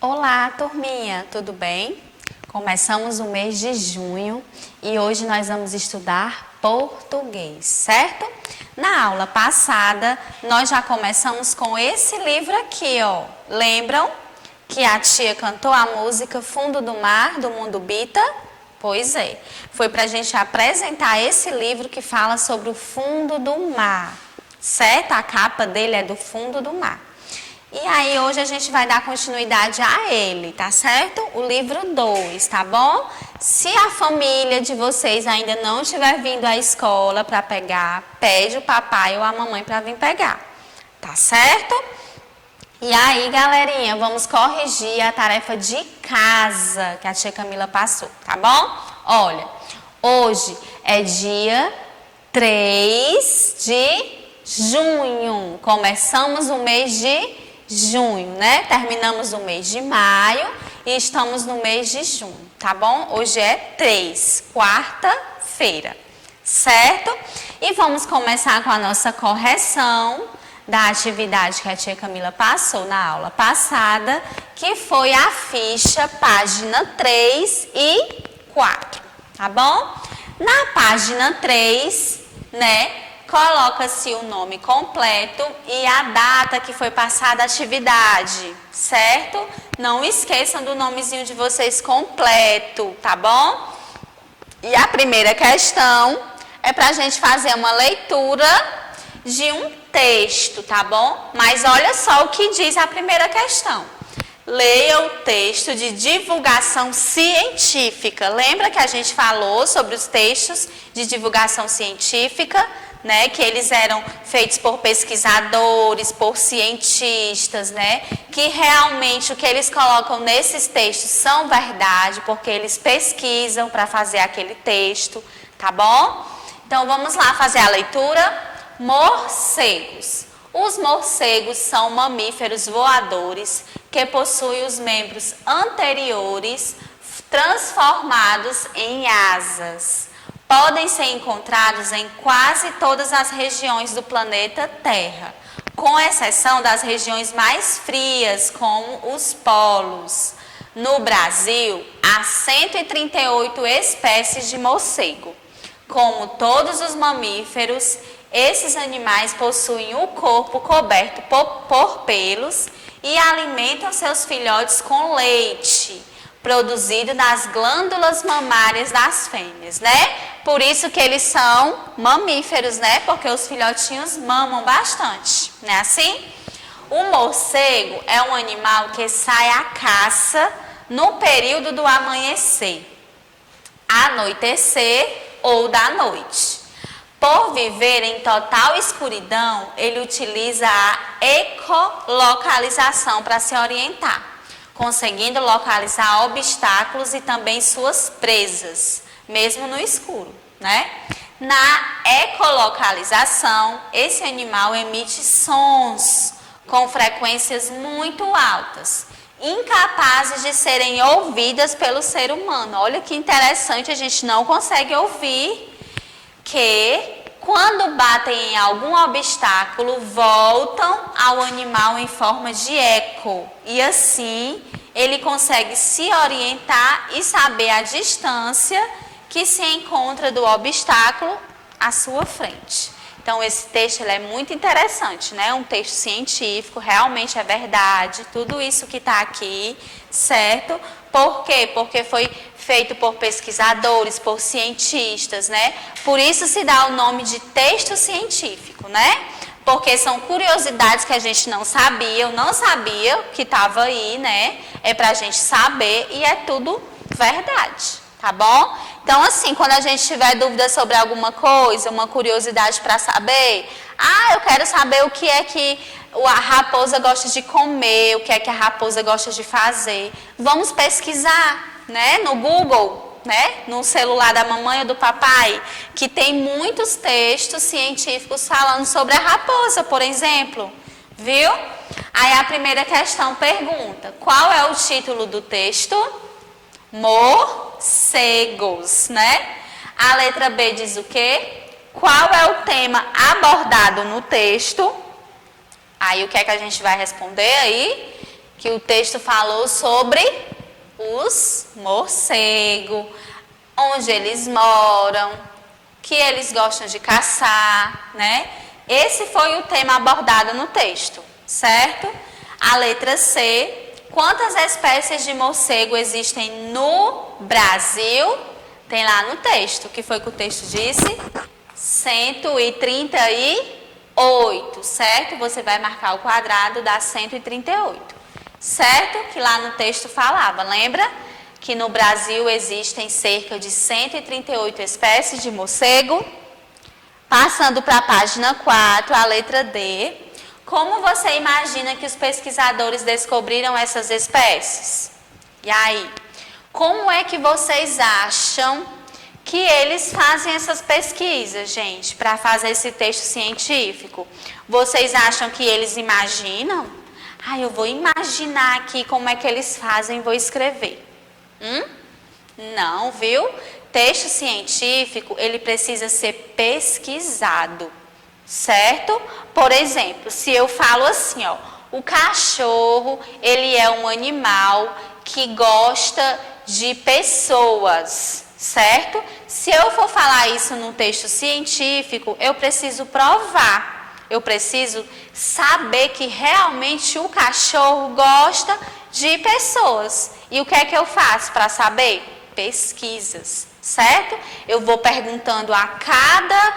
Olá, turminha, tudo bem? Começamos o mês de junho e hoje nós vamos estudar português, certo? Na aula passada, nós já começamos com esse livro aqui, ó. Lembram que a tia cantou a música Fundo do Mar, do Mundo Bita? Pois é, foi para a gente apresentar esse livro que fala sobre o fundo do mar, certo? A capa dele é do fundo do mar. E aí hoje a gente vai dar continuidade a ele, tá certo? O livro 2, tá bom? Se a família de vocês ainda não estiver vindo à escola para pegar, pede o papai ou a mamãe para vir pegar, tá certo? E aí, galerinha, vamos corrigir a tarefa de casa que a tia Camila passou, tá bom? Olha, hoje é dia 3 de junho, começamos o mês de junho, né? Terminamos o mês de maio e estamos no mês de junho, tá bom? Hoje é 3, quarta-feira, certo? E vamos começar com a nossa correção da atividade que a tia Camila passou na aula passada, que foi a ficha página 3 e 4, tá bom? Na página 3, né? Coloca-se o nome completo e a data que foi passada a atividade, certo? Não esqueçam do nomezinho de vocês completo, tá bom? E a primeira questão é para a gente fazer uma leitura de um texto, tá bom? Mas olha só o que diz a primeira questão. Leia o texto de divulgação científica. Lembra que a gente falou sobre os textos de divulgação científica? Né, que eles eram feitos por pesquisadores, por cientistas, né, que realmente o que eles colocam nesses textos são verdade, porque eles pesquisam para fazer aquele texto, tá bom? Então vamos lá fazer a leitura. Morcegos. Os morcegos são mamíferos voadores que possuem os membros anteriores transformados em asas. Podem ser encontrados em quase todas as regiões do planeta Terra, com exceção das regiões mais frias, como os polos. No Brasil, há 138 espécies de morcego. Como todos os mamíferos, esses animais possuem o corpo coberto por pelos e alimentam seus filhotes com leite, produzido nas glândulas mamárias das fêmeas, né? Por isso que eles são mamíferos, né? Porque os filhotinhos mamam bastante, não é assim? O morcego é um animal que sai à caça no período do amanhecer, anoitecer ou da noite. Por viver em total escuridão, ele utiliza a ecolocalização para se orientar, conseguindo localizar obstáculos e também suas presas, mesmo no escuro, né? Na ecolocalização, esse animal emite sons com frequências muito altas, incapazes de serem ouvidas pelo ser humano. Olha que interessante, a gente não consegue ouvir, que quando batem em algum obstáculo, voltam ao animal em forma de eco. E assim, ele consegue se orientar e saber a distância que se encontra do obstáculo à sua frente. Então, esse texto ele é muito interessante, né? Um texto científico, realmente é verdade, tudo isso que está aqui, certo? Por quê? Porque foi feito por pesquisadores, por cientistas, né? Por isso se dá o nome de texto científico, né? Porque são curiosidades que a gente não sabia, eu não sabia que estava aí, né? É pra gente saber e é tudo verdade, tá bom? Então, assim, quando a gente tiver dúvida sobre alguma coisa, uma curiosidade para saber, eu quero saber o que é que a raposa gosta de comer, o que é que a raposa gosta de fazer. Vamos pesquisar, né, no Google, né, no celular da mamãe ou do papai, que tem muitos textos científicos falando sobre a raposa, por exemplo, viu? Aí a primeira questão pergunta, qual é o título do texto? Morcegos, né? A letra B diz o quê? Qual é o tema abordado no texto? Aí o que é que a gente vai responder aí? Que o texto falou sobre os morcegos, onde eles moram, que eles gostam de caçar, né? Esse foi o tema abordado no texto, certo? A letra C, quantas espécies de morcego existem no Brasil? Tem lá no texto, o que foi que o texto disse? 138, certo? Você vai marcar o quadrado da 138, certo? Que lá no texto falava, lembra? Que no Brasil existem cerca de 138 espécies de morcego. Passando para a página 4, a letra D. Como você imagina que os pesquisadores descobriram essas espécies? E aí? Como é que vocês acham que eles fazem essas pesquisas, gente, para fazer esse texto científico? Vocês acham que eles imaginam? Ah, eu vou imaginar aqui como é que eles fazem e vou escrever. Não, viu? Texto científico, ele precisa ser pesquisado, certo? Por exemplo, se eu falo assim, ó, o cachorro, ele é um animal que gosta de pessoas, certo? Se eu for falar isso num texto científico, eu preciso provar, eu preciso saber que realmente o cachorro gosta de pessoas. E o que é que eu faço para saber? Pesquisas, certo? Eu vou perguntando a cada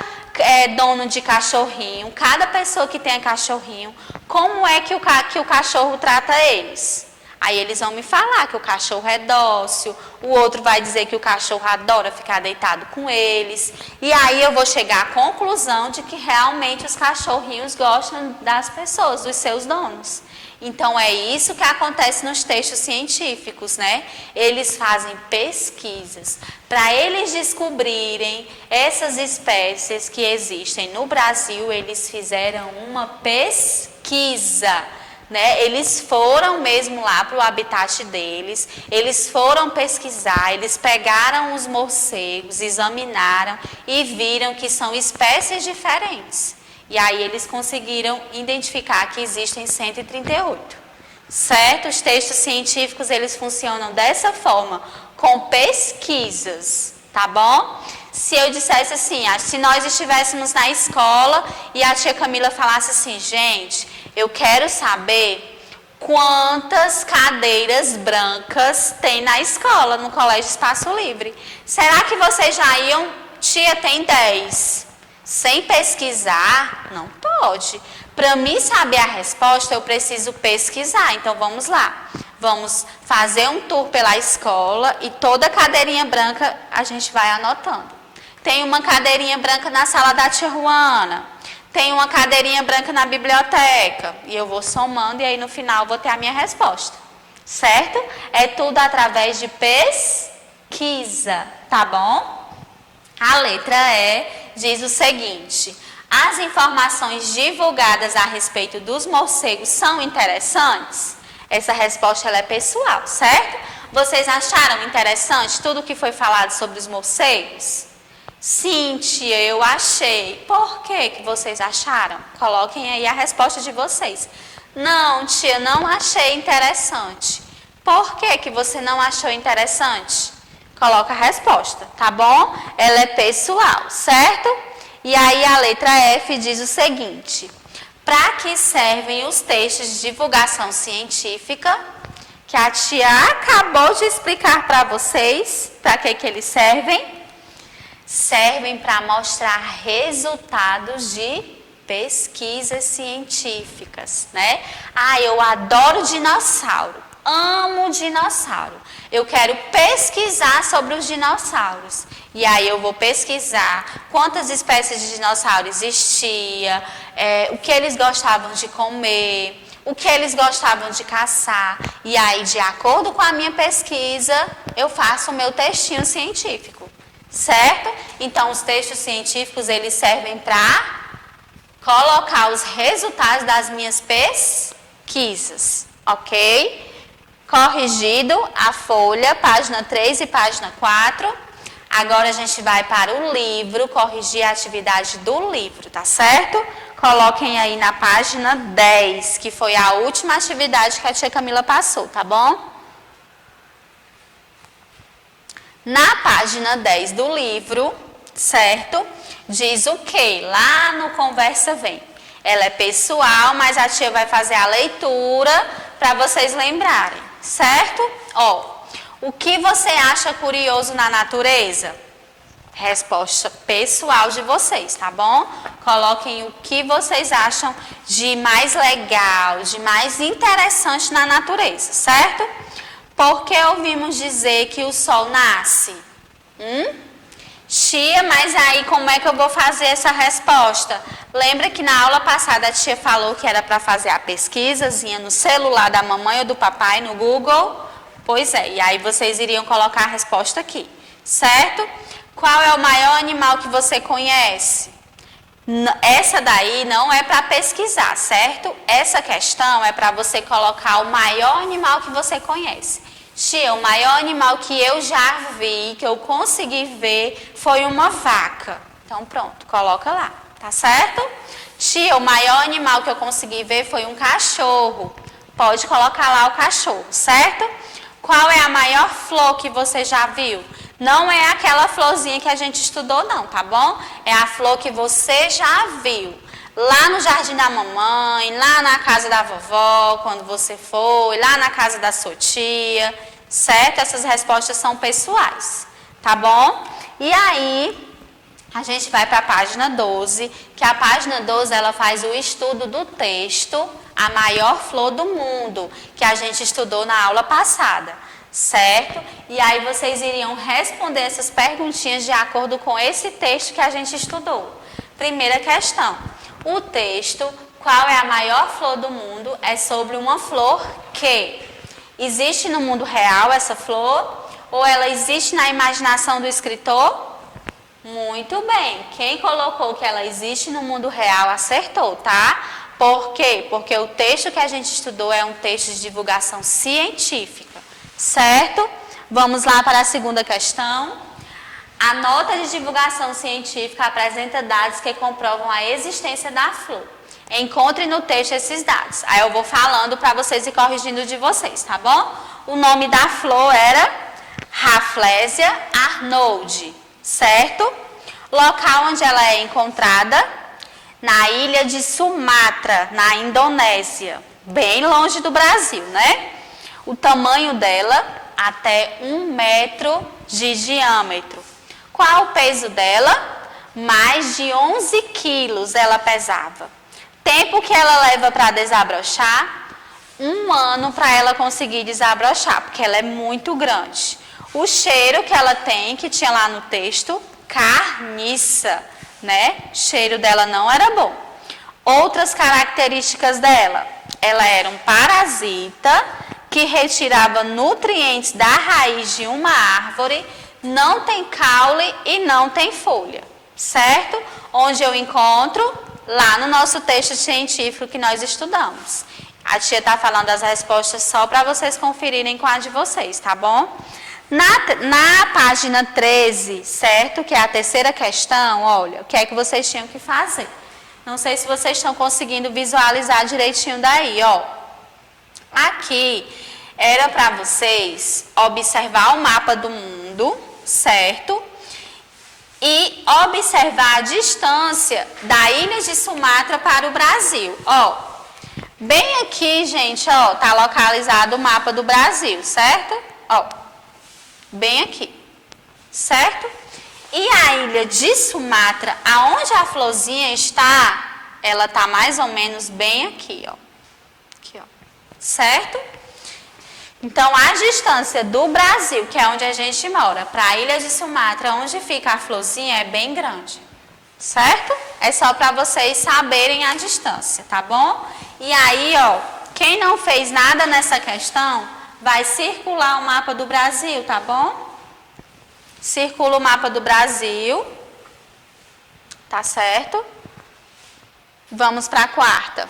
dono de cachorrinho, cada pessoa que tenha cachorrinho, como é que o cachorro trata eles. Aí eles vão me falar que o cachorro é dócil, o outro vai dizer que o cachorro adora ficar deitado com eles. E aí eu vou chegar à conclusão de que realmente os cachorrinhos gostam das pessoas, dos seus donos. Então é isso que acontece nos textos científicos, né? Eles fazem pesquisas para eles descobrirem essas espécies que existem no Brasil. Eles fizeram uma pesquisa, né? Eles foram mesmo lá para o habitat deles, eles foram pesquisar, eles pegaram os morcegos, examinaram e viram que são espécies diferentes. E aí eles conseguiram identificar que existem 138, certo? Os textos científicos, eles funcionam dessa forma, com pesquisas, tá bom? Se eu dissesse assim, se nós estivéssemos na escola e a tia Camila falasse assim, gente, eu quero saber quantas cadeiras brancas tem na escola, no Colégio Espaço Livre. Será que vocês já iam, tia, tem 10? Sem pesquisar, não pode. Para mim saber a resposta, eu preciso pesquisar. Então, vamos lá. Vamos fazer um tour pela escola e toda cadeirinha branca a gente vai anotando. Tem uma cadeirinha branca na sala da tia Juana. Tem uma cadeirinha branca na biblioteca. E eu vou somando e aí no final vou ter a minha resposta. Certo? É tudo através de pesquisa, tá bom? A letra E diz o seguinte: as informações divulgadas a respeito dos morcegos são interessantes? Essa resposta ela é pessoal, certo? Vocês acharam interessante tudo o que foi falado sobre os morcegos? Sim, tia, eu achei. Por que vocês acharam? Coloquem aí a resposta de vocês. Não, tia, não achei interessante. Por que você não achou interessante? Coloca a resposta, tá bom? Ela é pessoal, certo? E aí a letra F diz o seguinte: para que servem os textos de divulgação científica? Que a tia acabou de explicar para vocês para que eles servem. Servem para mostrar resultados de pesquisas científicas, né? Ah, eu adoro dinossauro, amo dinossauro. Eu quero pesquisar sobre os dinossauros. E aí eu vou pesquisar quantas espécies de dinossauro existia, o que eles gostavam de comer, o que eles gostavam de caçar. E aí, de acordo com a minha pesquisa, eu faço o meu textinho científico. Certo? Então, os textos científicos, eles servem para colocar os resultados das minhas pesquisas. Ok? Corrigido a folha, página 3 e página 4. Agora a gente vai para o livro, corrigir a atividade do livro, tá certo? coloquem aí na página 10, que foi a última atividade que a tia Camila passou, tá bom? Na página 10 do livro, certo? Diz o quê? Lá no Conversa Vem. Ela é pessoal, mas a tia vai fazer a leitura para vocês lembrarem, certo? Ó, o que você acha curioso na natureza? Resposta pessoal de vocês, tá bom? Coloquem o que vocês acham de mais legal, de mais interessante na natureza, certo? Por que ouvimos dizer que o sol nasce? Tia, mas aí como é que eu vou fazer essa resposta? Lembra que na aula passada a tia falou que era para fazer a pesquisazinha no celular da mamãe ou do papai, no Google? Pois é, e aí vocês iriam colocar a resposta aqui, certo? Qual é o maior animal que você conhece? Essa daí não é para pesquisar, certo? Essa questão é para você colocar o maior animal que você conhece. Tia, o maior animal que eu já vi, que eu consegui ver, foi uma vaca. Então pronto, coloca lá, tá certo? Tia, o maior animal que eu consegui ver foi um cachorro. Pode colocar lá o cachorro, certo? Qual é a maior flor que você já viu? Não é aquela florzinha que a gente estudou não, tá bom? É a flor que você já viu. Lá no jardim da mamãe, lá na casa da vovó, quando você foi, lá na casa da sua tia, certo? Essas respostas são pessoais, tá bom? E aí, a gente vai para a página 12, que a página 12 ela faz o estudo do texto A Maior Flor do Mundo, que a gente estudou na aula passada, certo? E aí vocês iriam responder essas perguntinhas de acordo com esse texto que a gente estudou. Primeira questão. O texto, qual é a maior flor do mundo, é sobre uma flor que existe no mundo real essa flor ou ela existe na imaginação do escritor? Muito bem, quem colocou que ela existe no mundo real acertou, tá? Por quê? Porque o texto que a gente estudou é um texto de divulgação científica, certo? Vamos lá para a segunda questão. A nota de divulgação científica apresenta dados que comprovam a existência da flor. Encontre no texto esses dados. Aí eu vou falando para vocês e corrigindo de vocês, tá bom? O nome da flor era Rafflesia arnold, certo? Local onde ela é encontrada? Na ilha de Sumatra, na Indonésia. Bem longe do Brasil, né? O tamanho dela, até 1 metro de diâmetro. Qual o peso dela? Mais de 11 quilos ela pesava. Tempo que ela leva para desabrochar? 1 ano para ela conseguir desabrochar, porque ela é muito grande. O cheiro que ela tem, que tinha lá no texto, carniça, né? O cheiro dela não era bom. Outras características dela, ela era um parasita que retirava nutrientes da raiz de uma árvore, não tem caule e não tem folha, certo? Onde eu encontro? Lá no nosso texto científico que nós estudamos. A tia está falando as respostas só para vocês conferirem com a de vocês, tá bom? Na página 13, certo? Que é a terceira questão, olha, o que é que vocês tinham que fazer? Não sei se vocês estão conseguindo visualizar direitinho daí, ó. Aqui era para vocês observar o mapa do mundo, certo? E observar a distância da ilha de Sumatra para o Brasil. Ó, bem aqui, gente, ó, tá localizado o mapa do Brasil, certo? Ó, bem aqui, certo? E a ilha de Sumatra, aonde a florzinha está, ela tá mais ou menos bem aqui, ó. Aqui, ó, certo? Então, a distância do Brasil, que é onde a gente mora, para a ilha de Sumatra, onde fica a florzinha, é bem grande, certo? É só para vocês saberem a distância, tá bom? E aí, ó, quem não fez nada nessa questão, vai circular o mapa do Brasil, tá bom? Circula o mapa do Brasil, tá certo? Vamos para a quarta.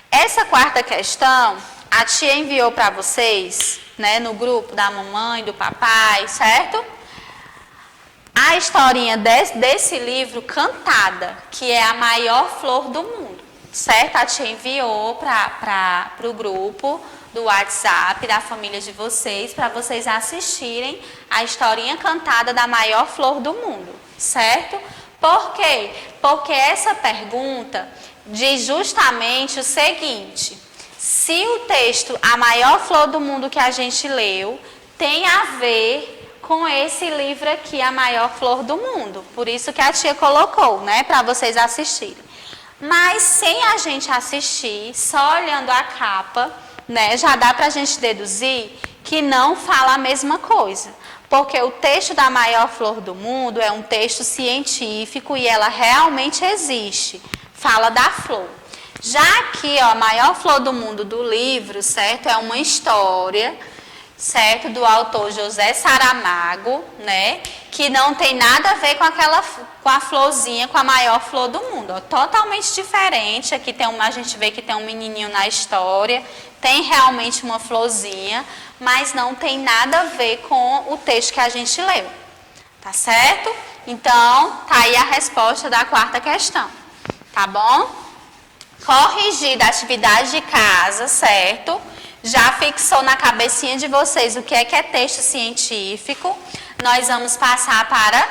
Essa quarta questão, a tia enviou para vocês, né, no grupo da mamãe, do papai, certo? a historinha desse livro cantada, que é a maior flor do mundo, certo? A tia enviou para o grupo do WhatsApp da família de vocês, para vocês assistirem a historinha cantada da maior flor do mundo, certo? Por quê? Porque essa pergunta diz justamente o seguinte: se o texto A Maior Flor do Mundo que a gente leu tem a ver com esse livro aqui, A Maior Flor do Mundo. Por isso que a tia colocou, né, para vocês assistirem. Mas sem a gente assistir, só olhando a capa, né, já dá para a gente deduzir que não fala a mesma coisa. Porque o texto da Maior Flor do Mundo é um texto científico e ela realmente existe. Fala da flor. Já aqui, ó, A Maior Flor do Mundo do livro, certo? É uma história, certo, do autor José Saramago, né, que não tem nada a ver com a florzinha, com a maior flor do mundo, ó, totalmente diferente. Aqui tem a gente vê que tem um menininho na história, tem realmente uma florzinha, mas não tem nada a ver com o texto que a gente leu, tá certo? Então, tá aí a resposta da quarta questão, tá bom? Corrigida a atividade de casa, certo? Já fixou na cabecinha de vocês o que é texto científico. Nós vamos passar para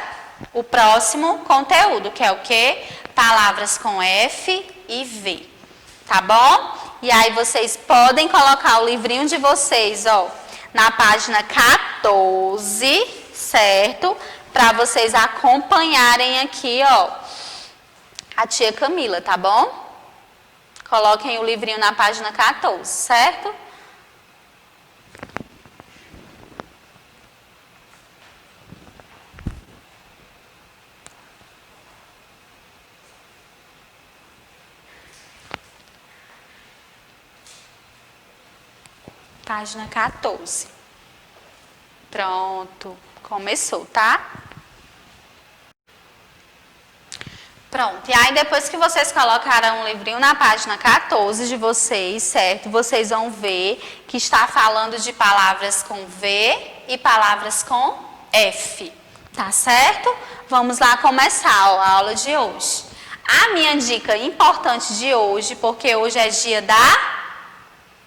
o próximo conteúdo, que é o quê? Palavras com F e V, tá bom? E aí vocês podem colocar o livrinho de vocês, ó, na página 14, certo? Para vocês acompanharem aqui, ó, a tia Camila, tá bom? Coloquem o livrinho na página 14, certo? Página 14. Pronto, começou, tá? Pronto, e aí depois que vocês colocaram o livrinho na página 14 de vocês, certo? Vocês vão ver que está falando de palavras com V e palavras com F, tá certo? Vamos lá começar, ó, a aula de hoje. A minha dica importante de hoje, porque hoje é dia da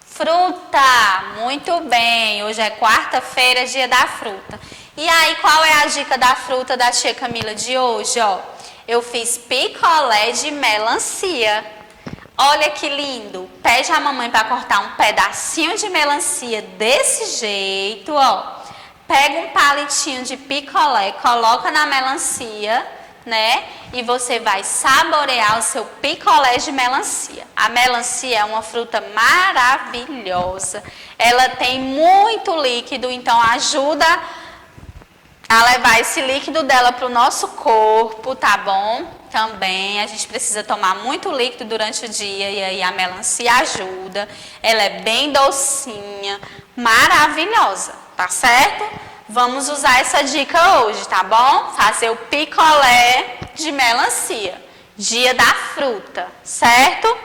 fruta. Muito bem, hoje é quarta-feira, dia da fruta. E aí, qual é a dica da fruta da tia Camila de hoje, ó? Eu fiz picolé de melancia. Olha que lindo. Pede a mamãe para cortar um pedacinho de melancia desse jeito, ó. Pega um palitinho de picolé, coloca na melancia, né? E você vai saborear o seu picolé de melancia. A melancia é uma fruta maravilhosa. Ela tem muito líquido, então ajuda a levar esse líquido dela para o nosso corpo, tá bom? Também a gente precisa tomar muito líquido durante o dia e aí a melancia ajuda. Ela é bem docinha, maravilhosa, tá certo? Vamos usar essa dica hoje, tá bom? Fazer o picolé de melancia, dia da fruta, certo?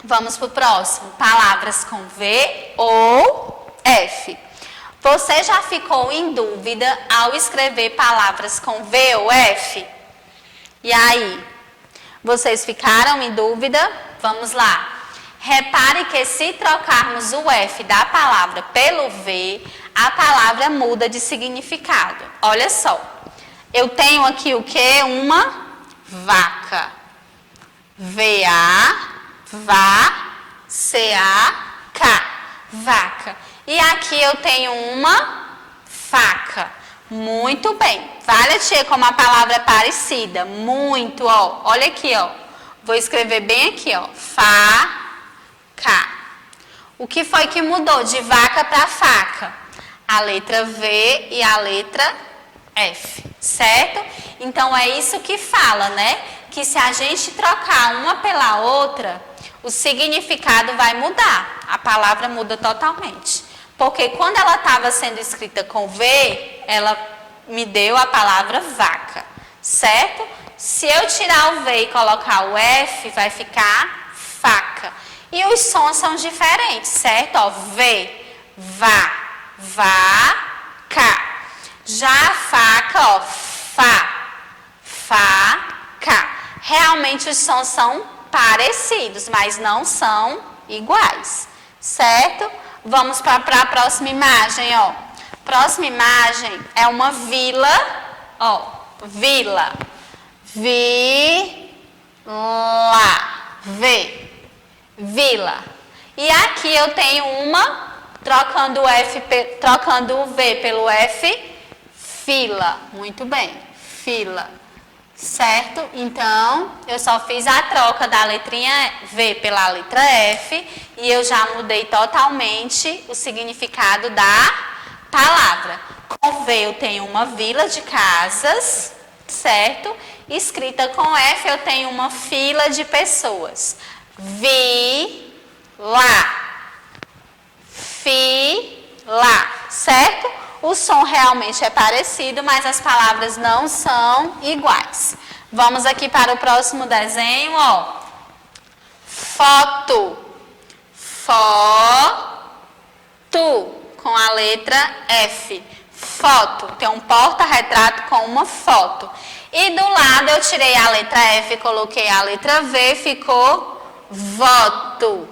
Vamos para o próximo. Palavras com V ou F. Você já ficou em dúvida ao escrever palavras com V ou F? E aí? Vocês ficaram em dúvida? Vamos lá. Repare que se trocarmos o F da palavra pelo V, a palavra muda de significado. Olha só. Eu tenho aqui o quê? Uma vaca. V-A, vá, C-A-K. Vaca. E aqui eu tenho uma faca. Muito bem. Vale, tia, como a palavra é parecida. Muito, ó. Olha aqui, ó. Vou escrever bem aqui, ó. Faca. O que foi que mudou de vaca para faca? A letra V e a letra F, certo? Então é isso que fala, né? Que se a gente trocar uma pela outra, o significado vai mudar. A palavra muda totalmente. Porque quando ela estava sendo escrita com V, ela me deu a palavra vaca, certo? Se eu tirar o V e colocar o F, vai ficar faca. E os sons são diferentes, certo? Ó, V, vá, vaca. Já a faca, ó, faca. Realmente os sons são parecidos, mas não são iguais, certo? Vamos para a próxima imagem, ó. Próxima imagem é uma vila, ó, vila, vila. E aqui eu tenho uma, trocando o V pelo F, fila. Muito bem, fila. Certo? Então, eu só fiz a troca da letrinha V pela letra F e eu já mudei totalmente o significado da palavra. Com V eu tenho uma vila de casas, certo? Escrita com F eu tenho uma fila de pessoas. Fila, certo? O som realmente é parecido, mas as palavras não são iguais. Vamos aqui para o próximo desenho, ó. Foto, com a letra F. Foto, tem um porta-retrato com uma foto. E do lado eu tirei a letra F e coloquei a letra V, ficou voto,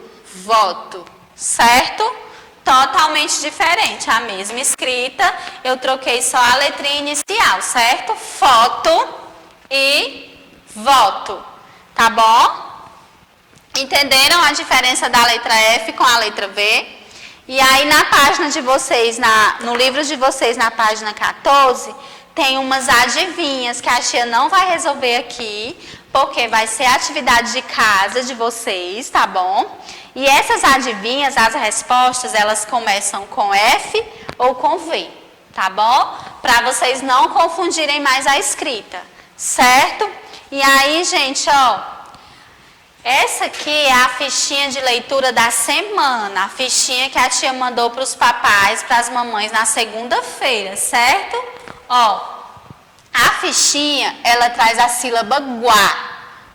certo? Totalmente diferente, a mesma escrita, eu troquei só a letrinha inicial, certo? Foto e voto, tá bom? Entenderam a diferença da letra F com a letra V? E aí na página de vocês, no livro de vocês, na página 14, tem umas adivinhas que a tia não vai resolver aqui, porque vai ser a atividade de casa de vocês, tá bom? E essas adivinhas, as respostas, elas começam com F ou com V, tá bom? Para vocês não confundirem mais a escrita, certo? E aí, gente, ó, essa aqui é a fichinha de leitura da semana, a fichinha que a tia mandou para os papais, para as mamães na segunda-feira, certo? Ó, a fichinha, ela traz a sílaba guá,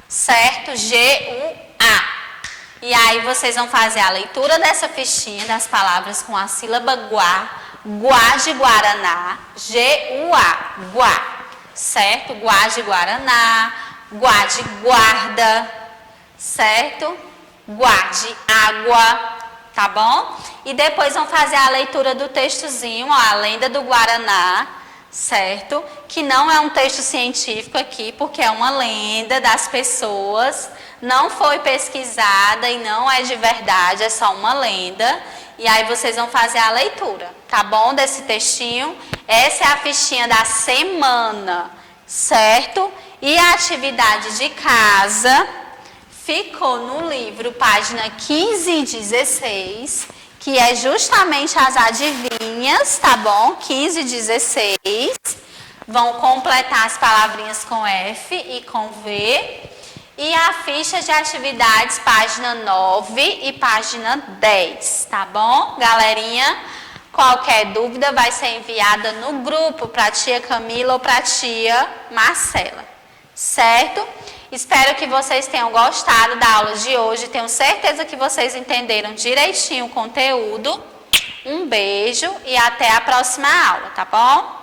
certo? G-U-A. E aí vocês vão fazer a leitura dessa fichinha das palavras com a sílaba guá, guá de Guaraná, G-U-A, guá, certo? Guá de Guaraná, guá de guarda, certo? Guá de água, tá bom? E depois vão fazer a leitura do textozinho, ó, a lenda do Guaraná, certo? Que não é um texto científico aqui, porque é uma lenda das pessoas, não foi pesquisada e não é de verdade, é só uma lenda. E aí vocês vão fazer a leitura, tá bom? Desse textinho. Essa é a fichinha da semana, certo? E a atividade de casa ficou no livro, página 15 e 16, que é justamente as adivinhas, tá bom? 15 e 16. Vão completar as palavrinhas com F e com V. E a ficha de atividades, página 9 e página 10, tá bom? Galerinha, qualquer dúvida vai ser enviada no grupo para a tia Camila ou para a tia Marcela, certo? Espero que vocês tenham gostado da aula de hoje, tenho certeza que vocês entenderam direitinho o conteúdo. Um beijo e até a próxima aula, tá bom?